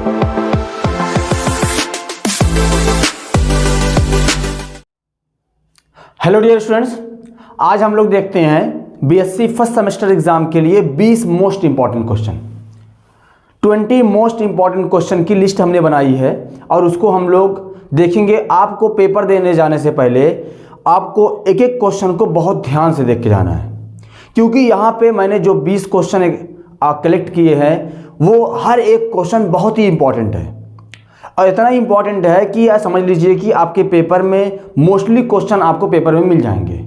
Hello dear students, आज हम लोग देखते हैं बीएससी फर्स्ट सेमेस्टर एग्जाम के लिए 20 most important question, 20 most important question की लिस्ट हमने बनाई है और उसको हम लोग देखेंगे। आपको पेपर देने जाने से पहले आपको एक एक क्वेश्चन को बहुत ध्यान से देख के जाना है, क्योंकि यहाँ पे मैंने जो 20 क्वेश्चन कलेक्ट किए हैं वो हर एक क्वेश्चन बहुत ही इंपॉर्टेंट है और इतना इंपॉर्टेंट है कि यह समझ लीजिए कि आपके पेपर में मोस्टली क्वेश्चन आपको पेपर में मिल जाएंगे।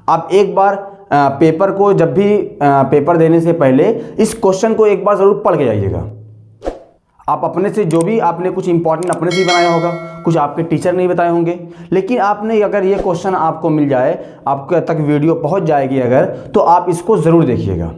आप एक बार पेपर को जब भी पेपर देने से पहले इस क्वेश्चन को एक बार ज़रूर पढ़ के जाइएगा। आप अपने से जो भी आपने कुछ इंपॉर्टेंट अपने से ही बनाया होगा, कुछ आपके टीचर नहीं बताए होंगे, लेकिन आपने अगर ये क्वेश्चन आपको मिल जाए, आपके तक वीडियो पहुंच जाएगी अगर, तो आप इसको ज़रूर देखिएगा।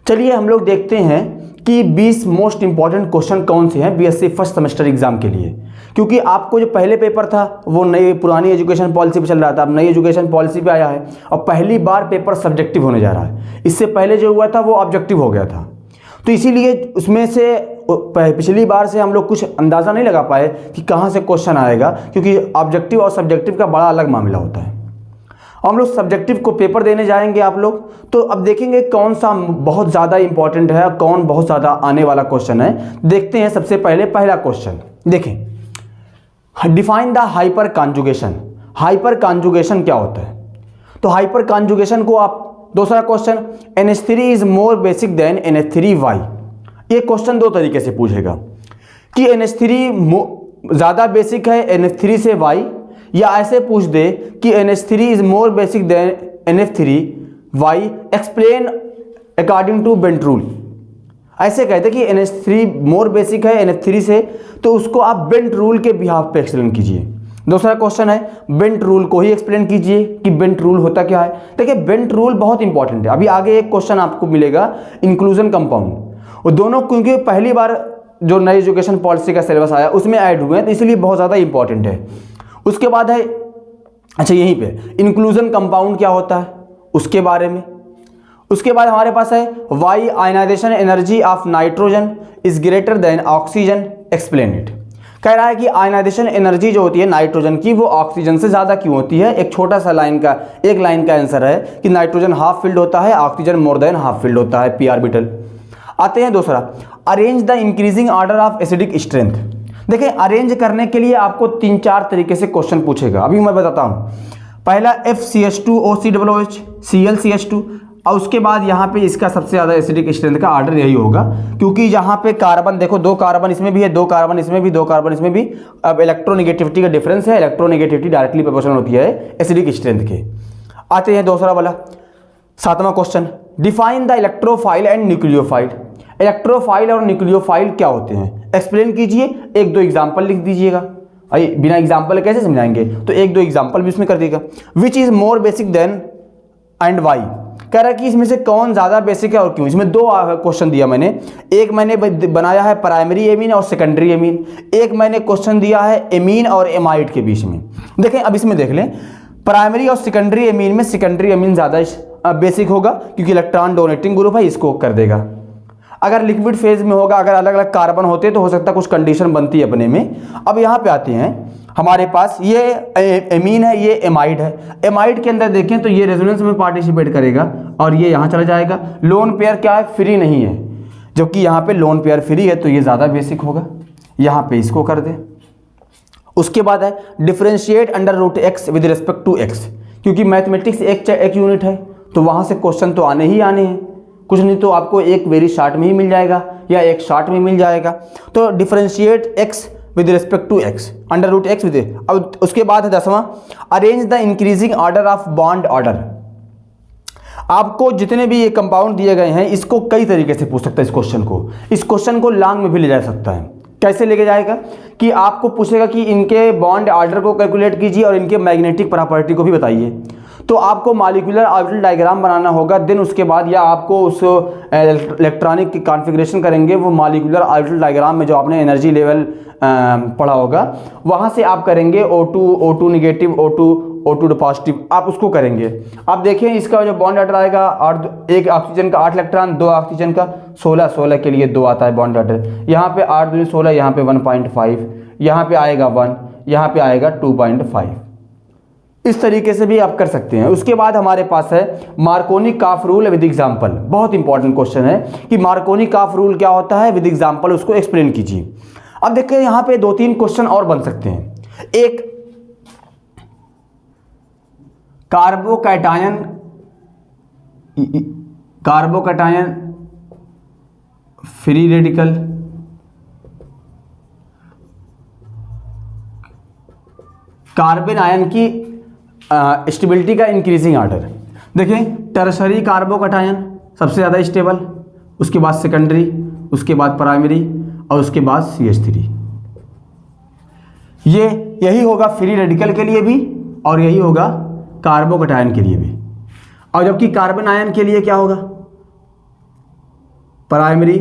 चलिए हम लोग देखते हैं कि 20 मोस्ट इंपॉर्टेंट क्वेश्चन कौन से हैं बीएससी फर्स्ट सेमेस्टर एग्जाम के लिए। क्योंकि आपको जो पहले पेपर था वो नई पुरानी एजुकेशन पॉलिसी पे चल रहा था, अब नई एजुकेशन पॉलिसी पे आया है और पहली बार पेपर सब्जेक्टिव होने जा रहा है। इससे पहले जो हुआ था वो ऑब्जेक्टिव हो गया था, तो इसीलिए उसमें से पिछली बार से हम लोग कुछ अंदाज़ा नहीं लगा पाए कि कहाँ से क्वेश्चन आएगा, क्योंकि ऑब्जेक्टिव और सब्जेक्टिव का बड़ा अलग मामला होता है। हम लोग सब्जेक्टिव को पेपर देने जाएंगे आप लोग, तो अब देखेंगे कौन सा बहुत ज़्यादा इंपॉर्टेंट है, कौन बहुत ज़्यादा आने वाला क्वेश्चन है। देखते हैं सबसे पहले पहला क्वेश्चन देखें, define the hyper conjugation. Hyper conjugation क्या होता है? तो हाइपर कॉन्जुगेशन को आप, दूसरा question, NH3 is more basic than NH3 why. ये क्वेश्चन दो तरीके से पूछेगा कि NH3 ज़्यादा बेसिक है NH3 से वाई, या ऐसे पूछ दे कि NH3 is more basic than NH3 why, explain according to bent rule. ऐसे कहते कि NH3 मोर बेसिक है NH3 से, तो उसको आप बेंट रूल के बिहाफ पे एक्सप्लेन कीजिए। दूसरा क्वेश्चन है बेंट रूल को ही एक्सप्लेन कीजिए कि बेंट रूल होता क्या है। देखिए बेंट रूल बहुत इंपॉर्टेंट है। अभी आगे एक क्वेश्चन आपको मिलेगा इंक्लूजन कंपाउंड, और दोनों क्योंकि पहली बार जो नई एजुकेशन पॉलिसी का सिलेबस आया उसमें ऐड हुए हैं, तो इसलिए बहुत ज़्यादा इंपॉर्टेंट है। उसके बाद है, अच्छा यहीं पे इंक्लूजन कंपाउंड क्या होता है उसके बारे में। उसके बाद हमारे पास है why ionization energy of nitrogen is greater than oxygen, explain it. कह रहा है कि आयनाइजेशन एनर्जी जो होती है नाइट्रोजन की वो ऑक्सीजन से ज़्यादा क्यों होती है। एक छोटा सा लाइन का, एक लाइन का आंसर है कि नाइट्रोजन हाफ फील्ड होता है, oxygen more than half field होता है, p ऑर्बिटल। आते हैं दूसरा, arrange the increasing order of acidic strength. देखिए अरेंज करने के लिए आपको 3-4 तरीके से क्वेश्चन पूछेगा, अभी मैं बताता हूँ। पहला FCH2OCOOH ClCH2, और उसके बाद यहाँ पे इसका सबसे ज़्यादा एसिडिक स्ट्रेंथ का ऑर्डर यही होगा, क्योंकि यहाँ पे कार्बन देखो, 2 कार्बन इसमें भी है, 2 कार्बन इसमें भी, 2 कार्बन इसमें भी। अब इलेक्ट्रोनेगेटिविटी का डिफरेंस है, इलेक्ट्रोनेगेटिविटी डायरेक्टली प्रोपोर्शनल होती है एसिडिक स्ट्रेंथ के। आते हैं दूसरा वाला, 7वां question, define the electrophile and nucleophile. Electrophile और न्यूक्लियोफाइल क्या होते हैं एक्सप्लेन कीजिए, 1-2 एग्जाम्पल लिख दीजिएगा। बिना एग्जाम्पल कैसे समझाएंगे, तो 1-2 एग्जाम्पल भी उसमें कर देगा। Which is more basic than and why, कह रहा है कि इसमें से कौन ज़्यादा बेसिक है और क्यों। इसमें 2 क्वेश्चन दिया मैंने, एक मैंने बनाया है प्राइमरी एमीन और सेकेंडरी एमीन, एक मैंने क्वेश्चन दिया है एमीन और एमाइड के बीच में। देखें अब इसमें देख लें, प्राइमरी और सेकेंडरी एमीन में सेकेंडरी एमीन ज़्यादा बेसिक होगा, क्योंकि इलेक्ट्रॉन डोनेटिंग ग्रुप है, इसको कर देगा। अगर लिक्विड फेज में होगा, अगर अलग अलग कार्बन होते तो हो सकता है कुछ कंडीशन बनती है अपने में। अब यहाँ पे आते हैं, हमारे पास ये एमीन है, ये एमाइड है। एमाइड के अंदर देखें तो ये रेजोनेंस में पार्टिसिपेट करेगा और ये यहाँ चला जाएगा। लोन पेयर क्या है, फ्री नहीं है, जबकि यहाँ पे लोन पेयर फ्री है, तो ये ज़्यादा बेसिक होगा। यहाँ पे इसको कर दे। उसके बाद है differentiate √x with respect to x, क्योंकि मैथमेटिक्स एक यूनिट है, तो वहाँ से क्वेश्चन तो आने ही आने हैं, कुछ नहीं तो आपको एक वेरी शॉर्ट में ही मिल जाएगा या एक शॉर्ट में मिल जाएगा। तो differentiate x with respect to x, √x with. अब उसके बाद है 10वां, arrange the increasing order of bond order. आपको जितने भी ये कंपाउंड दिए गए हैं इसको कई तरीके से पूछ सकता है। इस क्वेश्चन को लॉन्ग में भी ले जा सकता है। कैसे लेके जाएगा कि आपको पूछेगा कि इनके बॉन्ड ऑर्डर को कैलकुलेट कीजिए और इनके मैग्नेटिक प्रॉपर्टी को भी बताइए। तो आपको मॉलिक्यूलर ऑर्बिटल डायग्राम बनाना होगा, देन उसके बाद या आपको उस इलेक्ट्रॉनिक की कॉन्फ़िगरेशन करेंगे, वो मॉलिक्यूलर ऑर्बिटल डायग्राम में जो आपने एनर्जी लेवल पढ़ा होगा वहाँ से आप करेंगे O2 negative, O2 O2 positive, आप उसको करेंगे। अब देखिए इसका जो बॉन्ड ऑर्डर आएगा, और एक ऑक्सीजन का 8 इलेक्ट्रॉन, 2 ऑक्सीजन का 16 के लिए 2 आता है बॉन्ड ऑर्डर। यहाँ पे 8 दूनी 16, यहाँ पे 1.5, यहाँ पे आएगा 1, यहाँ पे आएगा 2.5। इस तरीके से भी आप कर सकते हैं। उसके बाद हमारे पास है मार्कोनी-काफ रूल विद एग्जाम्पल। बहुत इंपॉर्टेंट क्वेश्चन है कि मार्कोनी-काफ रूल क्या होता है, विद एग्जाम्पल उसको एक्सप्लेन कीजिए। अब देखिए यहाँ पे 2-3 क्वेश्चन और बन सकते हैं। एक, carbocation free radical, carbon ion की स्टेबिलिटी का इंक्रीजिंग ऑर्डर। देखिए टर्शरी कार्बोकैटायन सबसे ज़्यादा स्टेबल, उसके बाद सेकेंडरी, उसके बाद प्राइमरी, और उसके बाद CH3। यही होगा फ्री रेडिकल के लिए भी, और यही होगा कार्बोकैटायन के लिए भी। और जबकि कार्बन आयन के लिए क्या होगा, primary,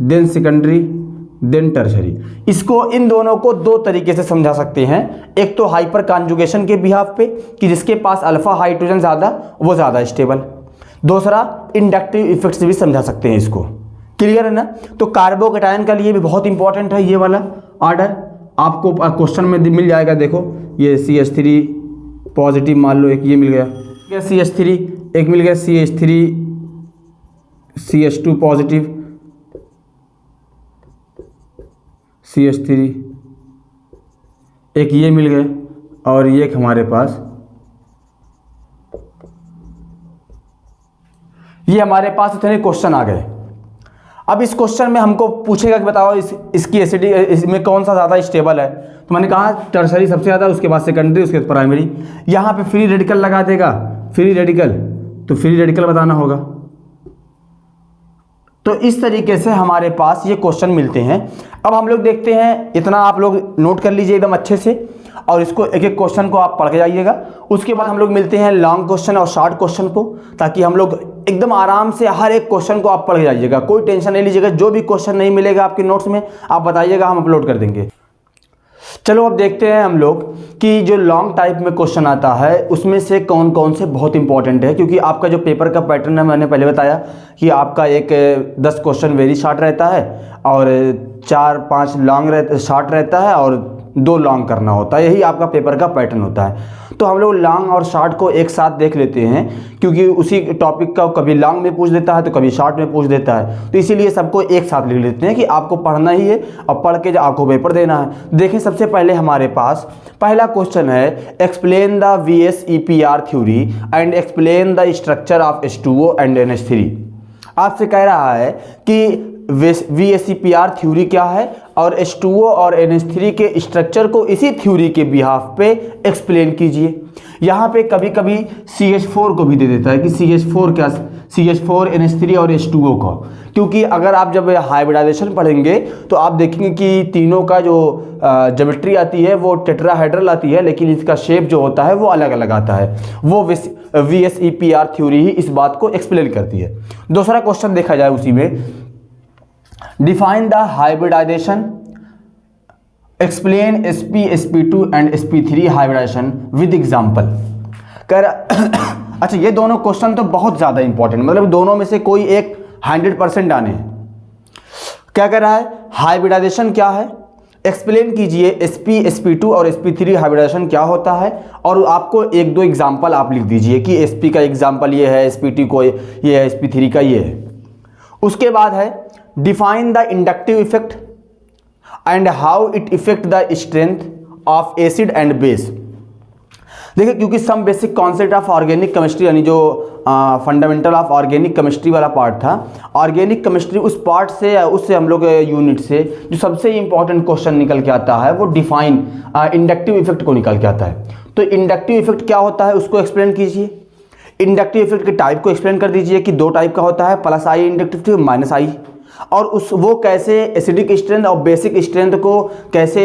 then secondary, then tertiary. इसको, इन दोनों को 2 तरीके से समझा सकते हैं। एक तो हाइपर कॉन्जुगेशन के बिहाफ पे कि जिसके पास अल्फा हाइड्रोजन ज़्यादा वो ज़्यादा स्टेबल। दूसरा इंडक्टिव इफेक्ट से भी समझा सकते हैं इसको। क्लियर है ना। तो कार्बोकैटायन का लिए भी बहुत इंपॉर्टेंट है ये वाला ऑर्डर, आपको क्वेश्चन में मिल जाएगा। देखो ये CH3 पॉजिटिव मान लो, एक ये मिल गया CH3, एक मिल गया CH3 CH2 पॉजिटिव, CH3, एक ये मिल गए, और ये एक हमारे पास, ये हमारे पास इतने क्वेश्चन आ गए। अब इस क्वेश्चन में हमको पूछेगा कि बताओ इसकी एसिडिटी इसमें कौन सा ज़्यादा स्टेबल है। तो मैंने कहा टर्शरी सबसे ज़्यादा, उसके बाद सेकेंडरी, उसके बाद प्राइमरी। यहाँ पे फ्री रेडिकल लगा देगा, फ्री रेडिकल, तो फ्री रेडिकल बताना होगा। तो इस तरीके से हमारे पास ये क्वेश्चन मिलते हैं। अब हम लोग देखते हैं, इतना आप लोग नोट कर लीजिए एकदम अच्छे से, और इसको एक एक क्वेश्चन को आप पढ़ के जाइएगा। उसके बाद हम लोग मिलते हैं लॉन्ग क्वेश्चन और शॉर्ट क्वेश्चन को, ताकि हम लोग एकदम आराम से हर एक क्वेश्चन को आप पढ़ के जाइएगा। कोई टेंशन नहीं लीजिएगा, जो भी क्वेश्चन नहीं मिलेगा आपके नोट्स में आप बताइएगा, हम अपलोड कर देंगे। चलो अब देखते हैं हम लोग कि जो लॉन्ग टाइप में क्वेश्चन आता है उसमें से कौन कौन से बहुत इंपॉर्टेंट है। क्योंकि आपका जो पेपर का पैटर्न है, मैंने पहले बताया कि आपका एक 10 क्वेश्चन वेरी शॉर्ट रहता है, और 4-5 लॉन्ग शॉर्ट रहता है, और 2 लॉन्ग करना होता है। यही आपका पेपर का पैटर्न होता है। तो हम लोग लॉन्ग और शॉर्ट को एक साथ देख लेते हैं, क्योंकि उसी टॉपिक का कभी लॉन्ग में पूछ देता है तो कभी शॉर्ट में पूछ देता है। तो इसीलिए सबको एक साथ लिख लेते हैं कि आपको पढ़ना ही है, और पढ़ के आपको पेपर देना है। देखें सबसे पहले हमारे पास पहला क्वेश्चन है, explain the VSEPR theory and explain the structure of H2O and NH3। आपसे कह रहा है कि VSEPR थ्योरी क्या है, और H2O और NH3 के स्ट्रक्चर को इसी थ्योरी के बिहाफ पे एक्सप्लेन कीजिए। यहाँ पे कभी कभी CH4 को भी दे देता है कि CH4 क्या, CH4 NH3 और H2O का। क्योंकि अगर आप जब हाइब्रिडाइजेशन पढ़ेंगे तो आप देखेंगे कि तीनों का जो ज्योमेट्री आती है वो टेट्राहेड्रल आती है, लेकिन इसका शेप जो होता है वो अलग अलग आता है। वो VSEPR थ्योरी ही इस बात को एक्सप्लेन करती है। दूसरा क्वेश्चन देखा जाए उसी में, define the hybridization, explain sp sp2 and sp3 hybridization with example. कर अच्छा, ये दोनों क्वेश्चन तो बहुत ज़्यादा इंपॉर्टेंट, मतलब दोनों में से कोई एक 100% आने हैं। क्या कर रहा है, हाइब्रिडाइजेशन क्या है, एक्सप्लेन कीजिए sp sp2 और sp3 हाइब्रिडाइजेशन क्या होता है, और आपको 1-2 एग्जाम्पल आप लिख दीजिए कि sp का एग्जाम्पल ये है, sp2 को ये है, sp3 का ये है। उसके बाद है define the inductive effect and how it effect the strength of acid and base. देखिए, क्योंकि some basic concept of organic chemistry, यानी जो फंडामेंटल ऑफ ऑर्गेनिक केमिस्ट्री वाला पार्ट था, ऑर्गेनिक केमिस्ट्री उस पार्ट से, उससे हम लोग यूनिट से जो सबसे इंपॉर्टेंट क्वेश्चन निकल के आता है वो डिफाइन इंडक्टिव इफेक्ट को निकल के आता है। तो इंडक्टिव इफेक्ट क्या होता है उसको एक्सप्लेन कीजिए। इंडक्टिव इफेक्ट के टाइप को एक्सप्लेन कर दीजिए कि 2 टाइप का होता है, प्लस आई इंडक्टिव, माइनस आई, और वो कैसे एसिडिक स्ट्रेंथ और बेसिक स्ट्रेंथ को कैसे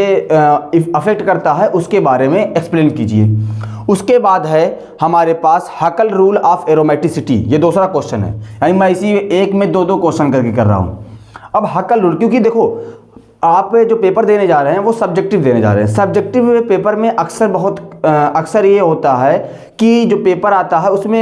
अफेक्ट करता है उसके बारे में एक्सप्लेन कीजिए। उसके बाद है हमारे पास हकल रूल ऑफ एरोमेटिसिटी, ये दूसरा क्वेश्चन है, यानी मैं इसी एक में 2-2 क्वेश्चन करके कर रहा हूँ। अब हकल रूल, क्योंकि देखो आप जो पेपर देने जा रहे हैं वो सब्जेक्टिव देने जा रहे हैं। सब्जेक्टिव पेपर में अक्सर ये होता है कि जो पेपर आता है उसमें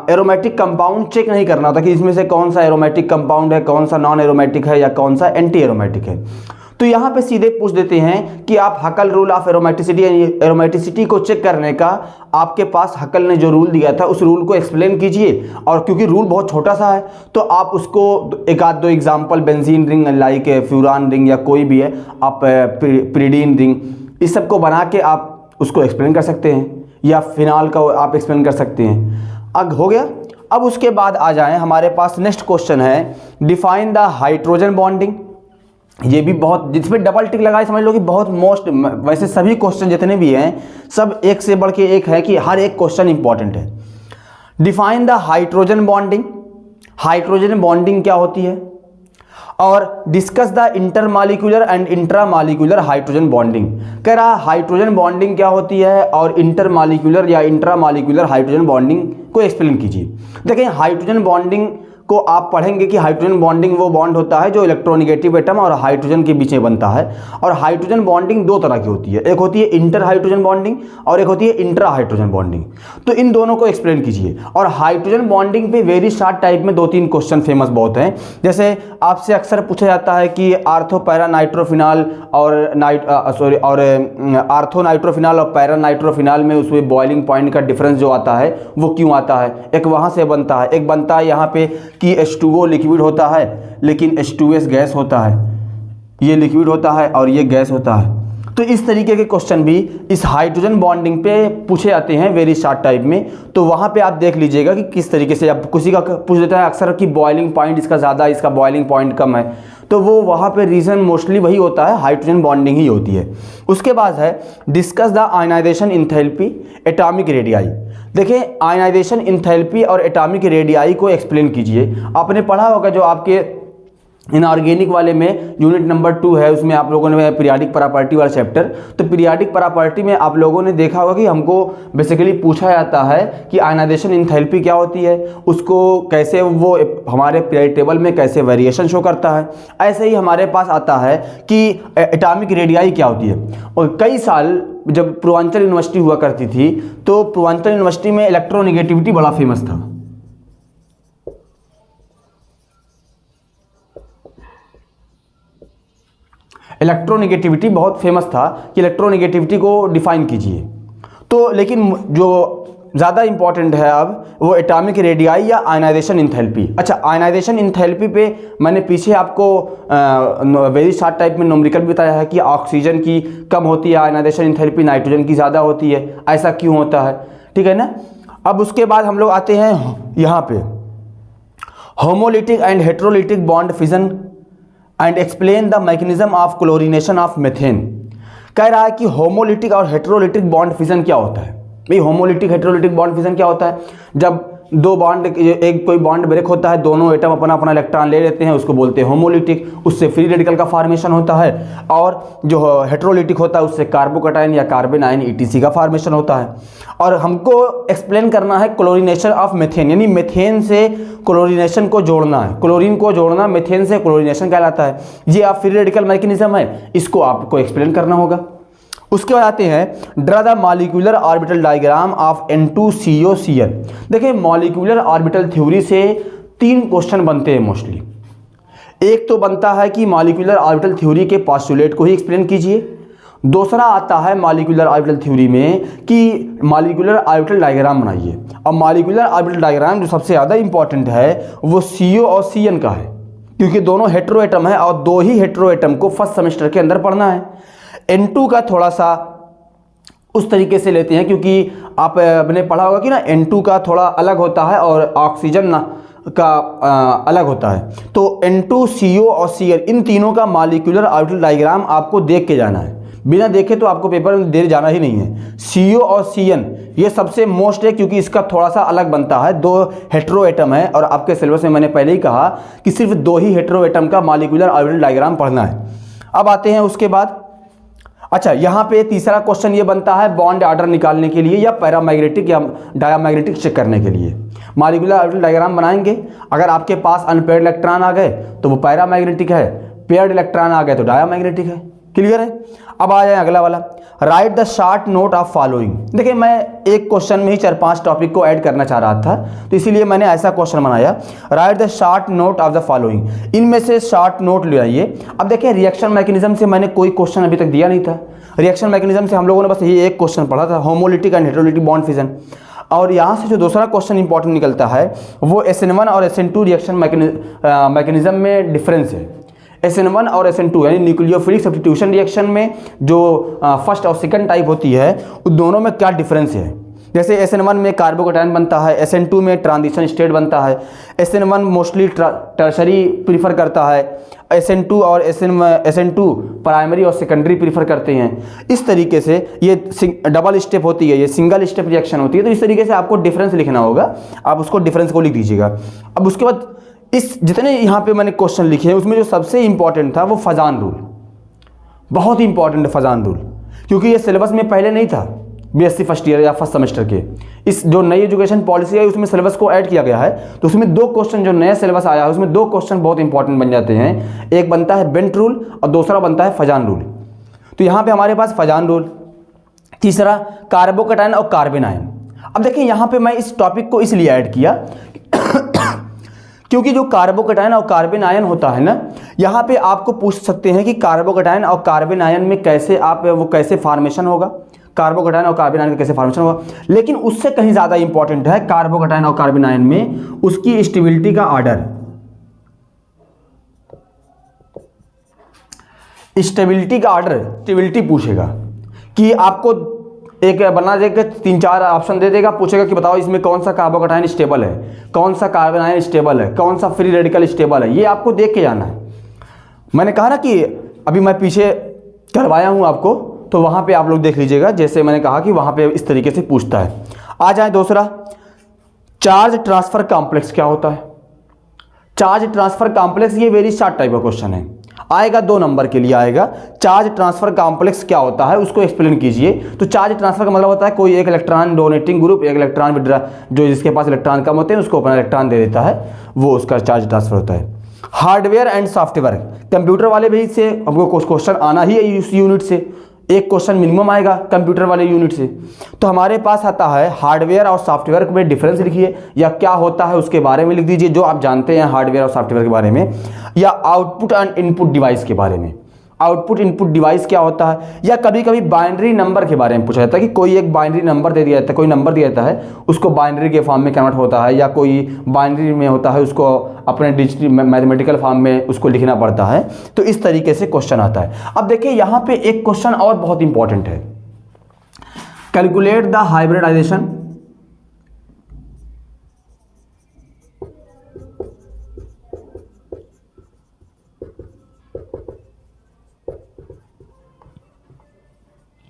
एरोमेटिक कंपाउंड चेक नहीं करना होता कि इसमें से कौन सा एरोमेटिक कंपाउंड है, कौन सा नॉन एरोमेटिक है या कौन सा एंटी एरोमेटिक है। तो यहाँ पे सीधे पूछ देते हैं कि आप हकल रूल ऑफ एरोमेटिसिटी को चेक करने का आपके पास हकल ने जो रूल दिया था उस रूल को एक्सप्लेन कीजिए। और क्योंकि रूल बहुत छोटा सा है तो आप उसको एक आध दो example, benzene ring like furan ring या कोई भी है, आप पिरिडीन रिंग, इस सब को बना के आप उसको एक्सप्लेन कर सकते हैं, या फिनाल का आप एक्सप्लेन कर सकते हैं। अब हो गया। अब उसके बाद आ जाएं, हमारे पास नेक्स्ट क्वेश्चन है डिफाइन द हाइड्रोजन बॉन्डिंग। ये भी बहुत, जिसमें डबल टिक लगाए समझ लो कि बहुत मोस्ट, वैसे सभी क्वेश्चन जितने भी हैं सब एक से बढ़ के एक है कि हर एक क्वेश्चन इंपॉर्टेंट है। Define the hydrogen bonding. Hydrogen bonding क्या होती है, और discuss the intermolecular and intramolecular hydrogen bonding. कह रहा हाइड्रोजन बॉन्डिंग क्या होती है और इंटरमॉलिक्यूलर या इंट्रामॉलिक्यूलर हाइड्रोजन बॉन्डिंग को एक्सप्लेन कीजिए। देखें, हाइड्रोजन बॉन्डिंग को आप पढ़ेंगे कि हाइड्रोजन बॉन्डिंग वो बॉन्ड होता है जो इलेक्ट्रोनिगेटिव एटम और हाइड्रोजन के बीच में बनता है। और हाइड्रोजन बॉन्डिंग दो तरह की होती है, एक होती है इंटर हाइड्रोजन बॉन्डिंग और एक होती है इंट्रा हाइड्रोजन बॉन्डिंग। तो इन दोनों को एक्सप्लेन कीजिए। और हाइड्रोजन बॉन्डिंग पे वेरी शार्ट टाइप में 2-3 क्वेश्चन फेमस बहुत हैं। जैसे आपसे अक्सर पूछा जाता है कि आर्थो पैरा नाइट्रोफिनॉल और आर्थो नाइट्रोफिनॉल और पैरा नाइट्रोफिनॉल में उसमें बॉइलिंग पॉइंट का डिफरेंस जो आता है वो क्यों आता है। एक वहाँ से बनता है, एक बनता है यहाँ पे कि H2O लिक्विड होता है लेकिन H2S गैस होता है, ये लिक्विड होता है और ये गैस होता है। तो इस तरीके के क्वेश्चन भी इस हाइड्रोजन बॉन्डिंग पे पूछे जाते हैं वेरी शार्ट टाइप में। तो वहाँ पे आप देख लीजिएगा कि किस तरीके से, अब किसी का पूछ देता है अक्सर कि बॉइलिंग पॉइंट इसका ज़्यादा, इसका बॉइलिंग पॉइंट कम है, तो वो वहाँ पे रीज़न मोस्टली वही होता है, हाइड्रोजन बॉन्डिंग ही होती है। उसके बाद है discuss the ionization enthalpy atomic radii. देखिए, आयनाइजेशन इंथैल्पी और एटॉमिक रेडियाई को एक्सप्लेन कीजिए। आपने पढ़ा होगा जो आपके इनऑर्गेनिक वाले में यूनिट नंबर 2 है, उसमें आप लोगों ने पीरियाडिक प्रॉपर्टी वाला चैप्टर, तो पीरियाडिक प्रॉपर्टी में आप लोगों ने देखा होगा कि हमको बेसिकली पूछा जाता है कि आयनाइजेशन इंथैल्पी क्या होती है, उसको कैसे वो हमारे पीरियड टेबल में कैसे वेरिएशन शो करता है। ऐसे ही हमारे पास आता है कि एटॉमिक रेडियाई क्या होती है। और कई साल जब पूर्वांचल यूनिवर्सिटी हुआ करती थी तो पूर्वांचल यूनिवर्सिटी में इलेक्ट्रोनिगेटिविटी बड़ा फेमस था। इलेक्ट्रोनिगेटिविटी बहुत फेमस था कि इलेक्ट्रोनिगेटिविटी को डिफाइन कीजिए। तो लेकिन जो ज़्यादा इंपॉर्टेंट है अब वो एटॉमिक रेडियाई या आयनाइजेशन इंथैल्पी। अच्छा, आयनाइजेशन इंथैल्पी पे मैंने पीछे आपको वेरी शार्ट टाइप में न्यूमेरिकल भी बताया है कि ऑक्सीजन की कम होती है आयनाइजेशन इंथैल्पी, नाइट्रोजन की ज़्यादा होती है। ऐसा क्यों होता है, ठीक है ना। अब उसके बाद हम लोग आते हैं यहाँ पे homolytic and heterolytic bond fission and explain the mechanism of chlorination of methane. कह रहा है कि होमोलिटिक और हेट्रोलिटिक बॉन्ड फिजन क्या होता है। भाई, होमोलिटिक हेट्रोलिटिक बॉन्ड फिजन क्या होता है, जब दो बॉन्ड, एक कोई बॉन्ड ब्रेक होता है, दोनों एटम अपना अपना इलेक्ट्रॉन ले लेते हैं, उसको बोलते हैं होमोलिटिक, उससे फ्री रेडिकल का फॉर्मेशन होता है। और जो हेट्रोलिटिक होता है उससे कार्बोकटायन या कार्बन आयन ETC का फॉर्मेशन होता है। और हमको एक्सप्लेन करना है क्लोरीनेशन ऑफ मेथेन, यानी मेथेन से क्लोरीनेशन को जोड़ना है, क्लोरीन को जोड़ना मेथेन से क्लोरीनेशन कहलाता है। ये आप फ्री रेडिकल मैकेनिज्म है, इसको आपको एक्सप्लेन करना होगा। उसके बाद आते हैं draw the molecular orbital diagram of N2COCl। देखिए, मॉलिक्यूलर ऑर्बिटल थ्योरी से 3 क्वेश्चन बनते हैं मोस्टली। एक तो बनता है कि मॉलिक्यूलर ऑर्बिटल थ्योरी के पोस्टुलेट को ही एक्सप्लेन कीजिए। दूसरा आता है मॉलिक्यूलर ऑर्बिटल थ्योरी में कि मॉलिक्यूलर ऑर्बिटल डायग्राम बनाइए। और मॉलिक्यूलर ऑर्बिटल डायग्राम जो सबसे ज़्यादा इंपॉर्टेंट है वो CO और CN का है, क्योंकि दोनों हेट्रो एटम है और 2 ही हेट्रो एटम को फर्स्ट सेमेस्टर के अंदर पढ़ना है। N2 का थोड़ा सा उस तरीके से लेते हैं, क्योंकि आपने पढ़ा होगा कि ना N2 का थोड़ा अलग होता है और ऑक्सीजन ना का अलग होता है। तो N2, CO और Cl इन तीनों का मॉलिक्यूलर ऑर्बिटल डायग्राम आपको देख के जाना है, बिना देखे तो आपको पेपर में दे जाना ही नहीं है। CO और CN ये सबसे मोस्ट है, क्योंकि इसका थोड़ा सा अलग बनता है, 2 हेट्रो एटम है और आपके सिलेबस में मैंने पहले ही कहा कि सिर्फ 2 ही हेट्रो एटम का मॉलिक्यूलर ऑर्बिटल डायग्राम पढ़ना है। अब आते हैं उसके बाद, अच्छा, यहाँ पे तीसरा क्वेश्चन ये बनता है बॉन्ड ऑर्डर निकालने के लिए या पैरामैग्नेटिक या डायामैग्नेटिक चेक करने के लिए। मॉलिक्यूलर ऑर्बिटल डायग्राम बनाएंगे, अगर आपके पास अनपेयर्ड इलेक्ट्रॉन आ गए तो वो पैरामैग्नेटिक है, पेयर्ड इलेक्ट्रॉन आ गए तो डायामैग्नेटिक है। क्लियर है। अब आ जाए अगला वाला, right the short note of following. देखिए मैं एक क्वेश्चन में ही 4-5 टॉपिक को ऐड करना चाह रहा था, तो इसीलिए मैंने ऐसा क्वेश्चन बनाया, right the short note of the following. इनमें से शॉर्ट नोट ले आइए। अब देखिए रिएक्शन मैकेनिज्म से मैंने कोई क्वेश्चन अभी तक दिया नहीं था। रिएक्शन मैकेनिज्म से हम लोगों ने बस ये एक क्वेश्चन पढ़ा था, homolytic and heterolytic bond fission. और यहाँ से जो दूसरा क्वेश्चन इंपॉर्टेंट निकलता है वो SN1 और SN2 रिएक्शन मैकेनिज्म में डिफरेंस है। SN1 और SN2 यानी न्यूक्लियोफिलिक सब्स्टिट्यूशन रिएक्शन में जो फर्स्ट और सेकंड टाइप होती है उन दोनों में क्या डिफरेंस है। जैसे SN1 में कार्बोकैटायन बनता है, SN2 में ट्रांजिशन स्टेट बनता है। SN1 मोस्टली टर्शरी प्रीफर करता है, SN2 और SN2 प्राइमरी और सेकेंडरी प्रीफर करते हैं। इस तरीके से ये डबल स्टेप होती है, ये सिंगल स्टेप रिएक्शन होती है। तो इस तरीके से आपको डिफरेंस लिखना होगा, आप उसको डिफरेंस को लिख दीजिएगा। अब उसके बाद इस जितने यहाँ पे मैंने क्वेश्चन लिखे हैं उसमें जो सबसे इंपॉर्टेंट था वो फजान रूल, बहुत ही इंपॉर्टेंट है फजान रूल, क्योंकि ये सिलेबस में पहले नहीं था BSc फर्स्ट ईयर या फर्स्ट सेमेस्टर के। इस जो नई एजुकेशन पॉलिसी है उसमें सिलेबस को ऐड किया गया है, तो उसमें 2 क्वेश्चन जो नया सिलेबस आया है उसमें 2 क्वेश्चन बहुत इंपॉर्टेंट बन जाते हैं। एक बनता है बेंट रूल और दूसरा बनता है फजान रूल। तो यहाँ पे हमारे पास फजान रूल, तीसरा कार्बोकैटायन और कार्बन आयन। अब देखिए यहाँ पे मैं इस टॉपिक को इसलिए ऐड किया क्योंकि जो कार्बोकैटायन और कार्बन आयन होता है ना, यहाँ पे आपको पूछ सकते हैं कि कार्बोकैटायन और कार्बन आयन में कैसे वो कैसे फॉर्मेशन होगा, कार्बोकैटायन और कार्बन आयन का कैसे फॉर्मेशन होगा। लेकिन उससे कहीं ज़्यादा इंपॉर्टेंट है कार्बोकैटायन और कार्बन आयन में उसकी स्टेबिलिटी का ऑर्डर, स्टेबिलिटी का ऑर्डर, स्टेबिलिटी पूछेगा कि आपको एक बना देगा 3-4 ऑप्शन दे देगा, पूछेगा कि बताओ इसमें कौन सा कार्बोकैटायन स्टेबल है, कौन सा कार्बन आयन स्टेबल है, कौन सा फ्री रेडिकल स्टेबल है। ये आपको देख के जाना है। मैंने कहा ना कि अभी मैं पीछे करवाया हूँ आपको, तो वहाँ पे आप लोग देख लीजिएगा। जैसे मैंने कहा कि वहाँ पे इस तरीके से पूछता है। आ जाए दूसरा, चार्ज ट्रांसफर कॉम्प्लेक्स क्या होता है। चार्ज ट्रांसफर कॉम्प्लेक्स ये वेरी शॉर्ट टाइप का क्वेश्चन है, आएगा 2 नंबर के लिए आएगा। चार्ज ट्रांसफर कॉम्प्लेक्स क्या होता है उसको एक्सप्लेन कीजिए। तो चार्ज ट्रांसफर का मतलब होता है कोई एक इलेक्ट्रॉन डोनेटिंग ग्रुप एक इलेक्ट्रॉन विड्रॉ, जो जिसके पास इलेक्ट्रॉन कम होते हैं उसको अपना इलेक्ट्रॉन दे देता है, वो उसका चार्ज ट्रांसफर होता है। हार्डवेयर एंड सॉफ्टवेयर, कंप्यूटर वाले भी से हमको क्वेश्चन आना ही है इस यूनिट से, एक क्वेश्चन मिनिमम आएगा कंप्यूटर वाले यूनिट से। तो हमारे पास आता है हार्डवेयर और सॉफ्टवेयर में डिफरेंस लिखिए, या क्या होता है उसके बारे में लिख दीजिए जो आप जानते हैं हार्डवेयर और सॉफ्टवेयर के बारे में, या आउटपुट एंड इनपुट डिवाइस के बारे में। आउटपुट इनपुट डिवाइस क्या होता है, या कभी कभी बाइनरी नंबर के बारे में पूछा जाता है कि कोई एक बाइनरी नंबर दे दिया जाता है, कोई नंबर दिया जाता है उसको बाइनरी के फॉर्म में कन्वर्ट होता है, या कोई बाइनरी में होता है उसको अपने डिजिटल मैथमेटिकल फॉर्म में उसको लिखना पड़ता है। तो इस तरीके से क्वेश्चन आता है। अब देखिए यहाँ पे एक क्वेश्चन और बहुत इंपॉर्टेंट है, calculate the hybridization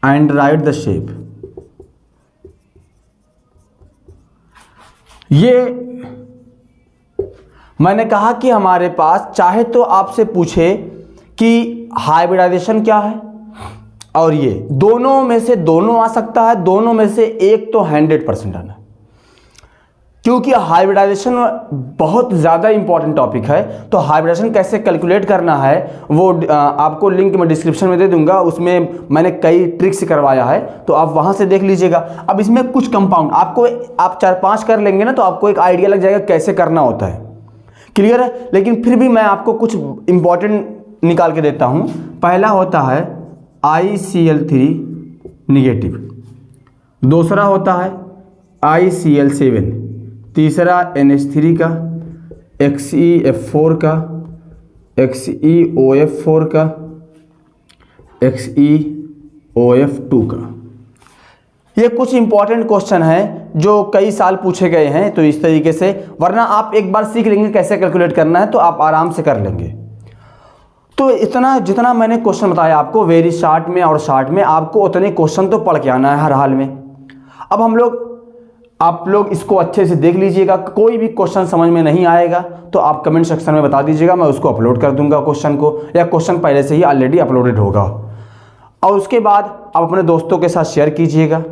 and right the shape. ये मैंने कहा कि हमारे पास चाहे तो आपसे पूछे कि हाइब्रिडाइजेशन क्या है, और ये दोनों में से दोनों आ सकता है, दोनों में से एक तो 100% आना, क्योंकि हाइब्रिडाइजेशन बहुत ज़्यादा इंपॉर्टेंट टॉपिक है। तो हाइब्रिडाइजेशन कैसे कैलकुलेट करना है वो आपको लिंक मैं डिस्क्रिप्शन में दे दूंगा, उसमें मैंने कई ट्रिक्स करवाया है, तो आप वहाँ से देख लीजिएगा। अब इसमें कुछ कंपाउंड आपको आप 4-5 कर लेंगे ना तो आपको एक आइडिया लग जाएगा कैसे करना होता है। क्लियर है। लेकिन फिर भी मैं आपको कुछ इंपॉर्टेंट निकाल के देता हूँ। पहला होता है ICl3 निगेटिव, दूसरा होता है ICl7, तीसरा NH3 का, XeF4 का, XeOF4 का, XeOF2 का। ये कुछ इंपॉर्टेंट क्वेश्चन है जो कई साल पूछे गए हैं, तो इस तरीके से, वरना आप एक बार सीख लेंगे कैसे कैलकुलेट करना है तो आप आराम से कर लेंगे। तो इतना जितना मैंने क्वेश्चन बताया आपको वेरी शॉर्ट में और शॉर्ट में, आपको उतने क्वेश्चन तो पढ़ के आना है हर हाल में। अब आप लोग इसको अच्छे से देख लीजिएगा। कोई भी क्वेश्चन समझ में नहीं आएगा तो आप कमेंट सेक्शन में बता दीजिएगा, मैं उसको अपलोड कर दूंगा क्वेश्चन को, या क्वेश्चन पहले से ही ऑलरेडी अपलोडेड होगा। और उसके बाद आप अपने दोस्तों के साथ शेयर कीजिएगा।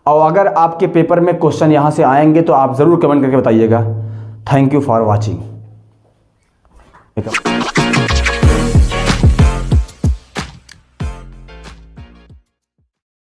और अगर आपके पेपर में क्वेश्चन यहाँ से आएंगे तो आप ज़रूर कमेंट करके बताइएगा। Thank you for watching.